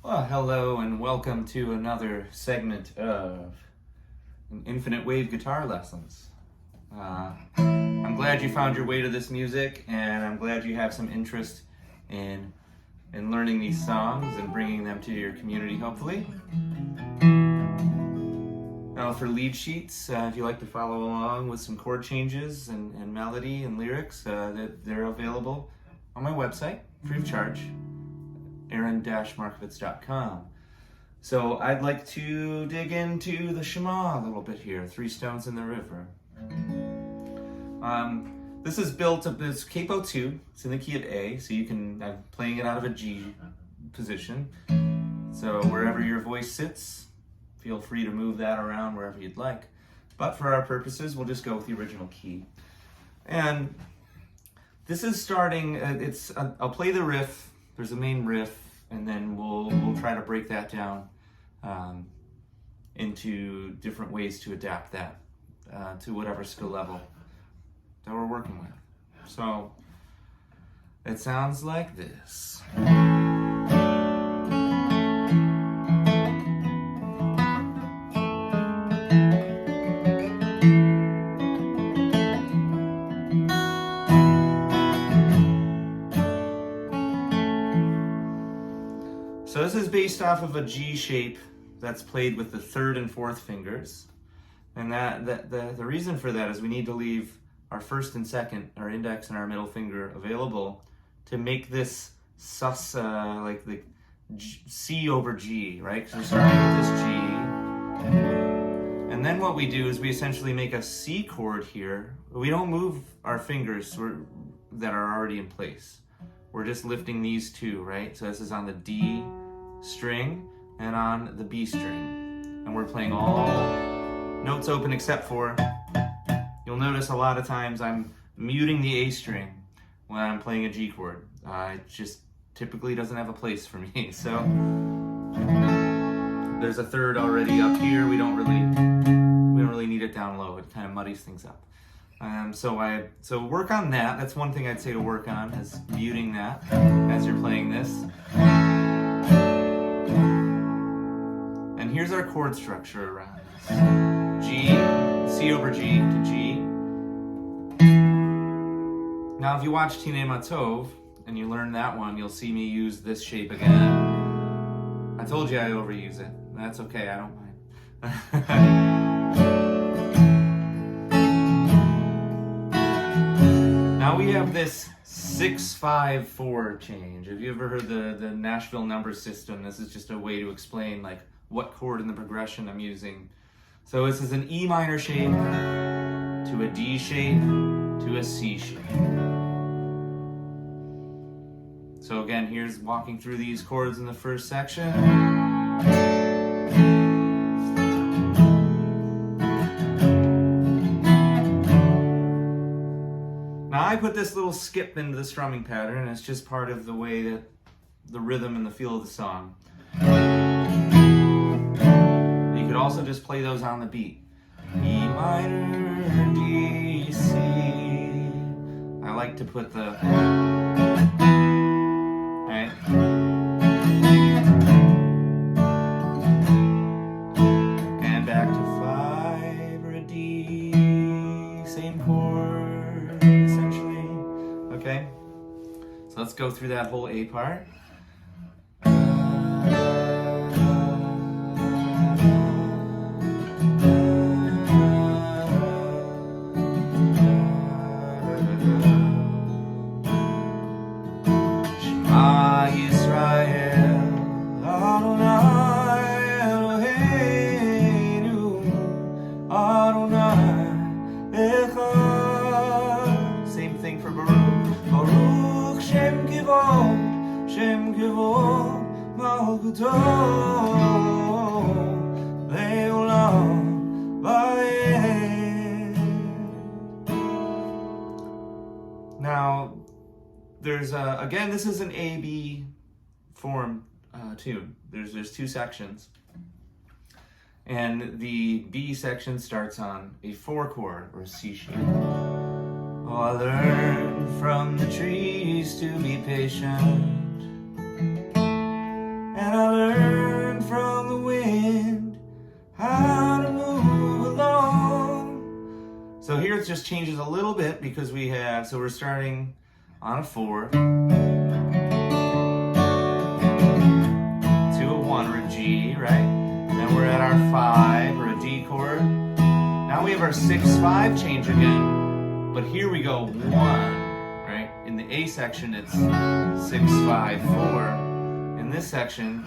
Well, hello and welcome to another segment of Infinite Wave Guitar Lessons. I'm glad you found your way to this music, and I'm glad you have some interest in learning these songs and bringing them to your community, hopefully. Now, for lead sheets, if you like to follow along with some chord changes and melody and lyrics, they're available on my website, free of charge. Aaron-Markovitz.com. So I'd like to dig into the Shema a little bit here, Three Stones in the River. This is built up as capo 2. It's in the key of A, so I'm playing it out of a G position. So wherever your voice sits, feel free to move that around wherever you'd like. But for our purposes, we'll just go with the original key. And this is starting, I'll play the riff. There's a main riff, and then we'll try to break that down into different ways to adapt that to whatever skill level that we're working with. So it sounds like this. So this is based off of a G shape that's played with the third and fourth fingers. And the reason for that is we need to leave our first and second, our index and our middle finger available to make this like the C over G, right? So we're starting with this G. And then what we do is we essentially make a C chord here. We don't move our fingers that are already in place. We're just lifting these two, right? So this is on the D string and on the B string. And we're playing all notes open except for, you'll notice a lot of times I'm muting the A string when I'm playing a G chord. It just typically doesn't have a place for me. So there's a third already up here. We don't really need it down low. It kind of muddies things up. So work on that. That's one thing I'd say to work on, is muting that as you're playing this. And here's our chord structure around this. G, C over G to G. Now if you watch Tine Matov and you learn that one, you'll see me use this shape again. I told you I overuse it. That's okay, I don't mind. Now we have this 6-5-4 change. Have you ever heard the Nashville number system? This is just a way to explain like what chord in the progression I'm using. So this is an E minor shape to a D shape to a C shape. So again, here's walking through these chords in the first section. Now I put this little skip into the strumming pattern, and it's just part of the way that the rhythm and the feel of the song. You could also just play those on the beat. E minor, D, C. I like to put the, right? And back to 5 or a D, same chord, essentially. Okay? So let's go through that whole A part. Same thing for Baruch. Baruch Shem Kivon, Shem Kivon, Malkuto, Leolam Vayed. Now, there's again, this is an A-B form tune. There's two sections. And the B section starts on a 4 chord or a C shape. Oh, I learned from the trees to be patient, and I learned So here it just changes a little bit because we have, so we're starting on a 4 to a 1 or a G, right? Then we're at our 5 or a D chord. Now we have our 6-5 change again, but here we go 1, right? In the A section it's 6-5-4. In this section,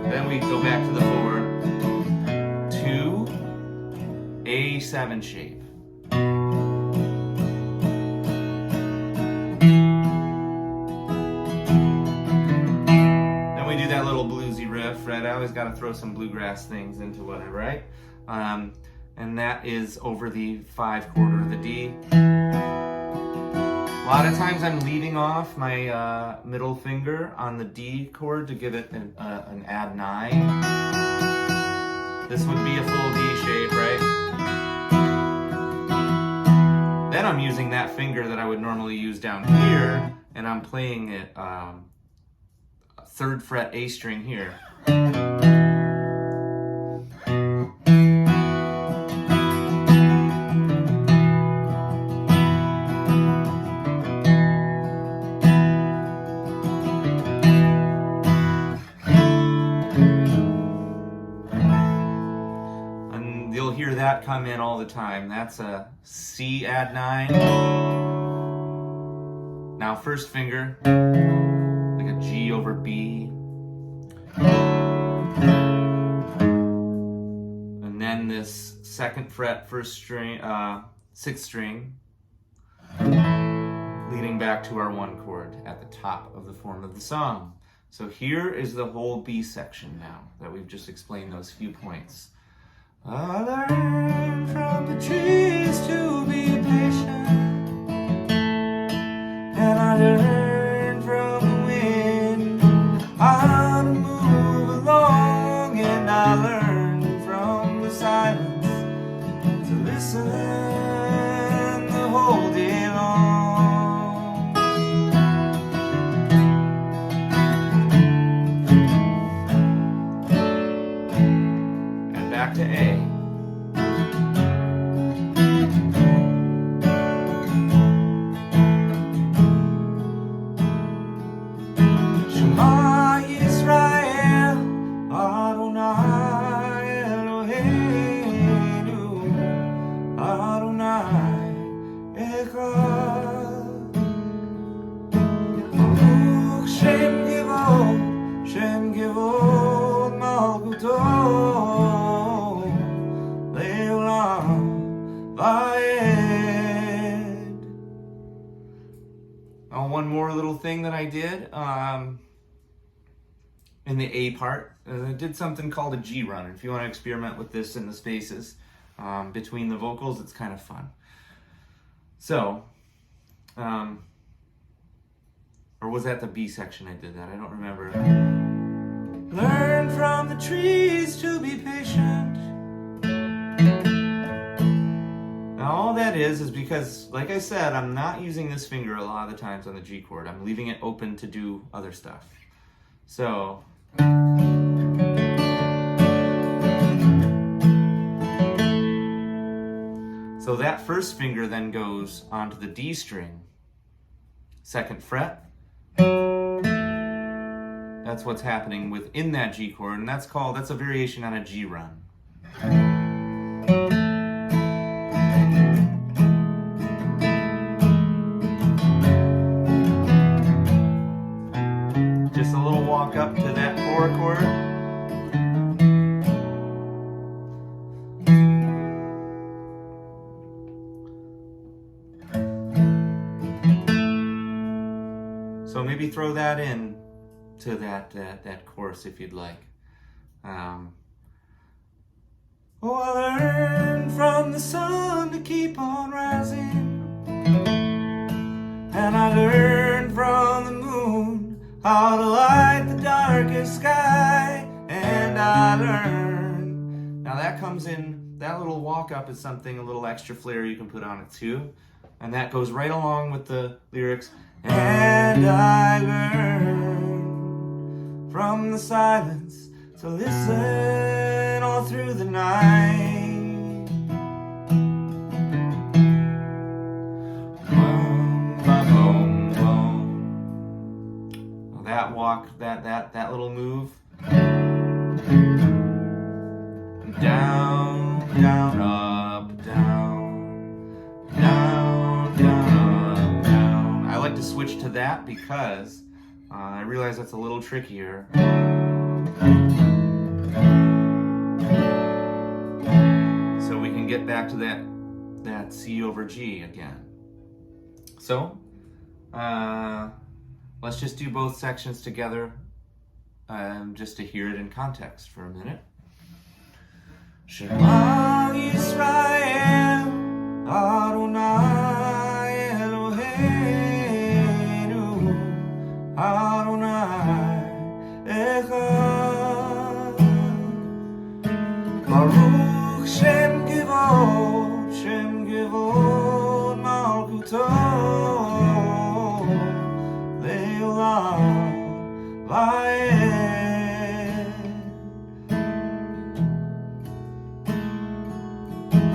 then we go back to the 4, 2, A7 shape. Then we do that little bluesy riff, right? I always got to throw some bluegrass things into whatever, right? And that is over the 5 chord or the D. A lot of times I'm leading off my middle finger on the D chord to give it an add 9. This would be a full D shape, right? Then I'm using that finger that I would normally use down here, and I'm playing it 3rd fret A string here. You'll hear that come in all the time. That's a C add 9. Now first finger, like a G over B. And then this 2nd fret, 1st string, 6th string, leading back to our 1 chord at the top of the form of the song. So here is the whole B section now that we've just explained those few points. I learned from the trees to be patient, and I learned from the wind how to move along, and I learned from the silence to listen the whole day long. And back to A. Shema Yisrael, Adonai Eloheinu, Adonai Echad. Baruch Shem Kevod Malkuto, Leolam Vayed. One more little thing that I did in the A part. I did something called a G run. If you want to experiment with this in the spaces between the vocals, it's kind of fun. So, or was that the B section I did that? I don't remember. Learn from the trees to be patient. Now all that is because, like I said, I'm not using this finger a lot of the times on the G chord. I'm leaving it open to do other stuff. So, that first finger then goes onto the D string, 2nd fret. That's what's happening within that G chord, and that's a variation on a G run. Just a little walk up to that 4 chord. So maybe throw that in to that chorus if you'd like. Oh, I learned from the sun to keep on rising, and I learned from the moon how to light the darkest sky, and I learned. Now that comes in, that little walk up is something, a little extra flair you can put on it too, and that goes right along with the lyrics. And I learned from the silence to to listen all through the night. Boom, ba, boom, boom. Well, that walk, that little move. Down, down, up, down, down, down, up, down. I like to switch to that because I realize that's a little trickier. So we can get back to that C over G again. So let's just do both sections together just to hear it in context for a minute. Shema Yisrael Adonai Eloheinu Adonai Echad Baruch Shem Kivod Malkuto Le'olam Va'ed.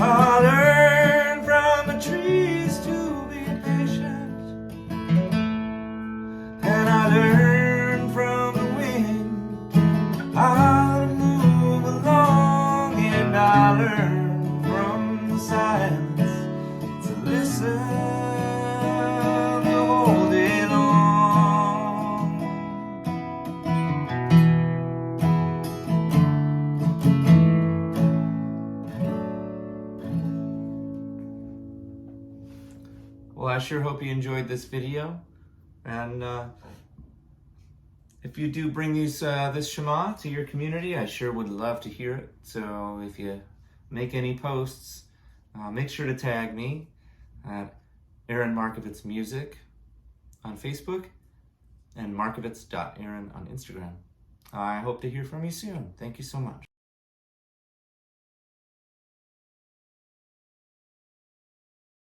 I learned from the trees to be patient, and I learned from the wind how to move along, and I learned from the silence to listen the whole day long. Well, I sure hope you enjoyed this video, and if you do bring this Shema to your community, I sure would love to hear it. So if you make any posts, make sure to tag me at Aaron Markovitz Music on Facebook and markovitz.aaron on Instagram. I hope to hear from you soon. Thank you so much.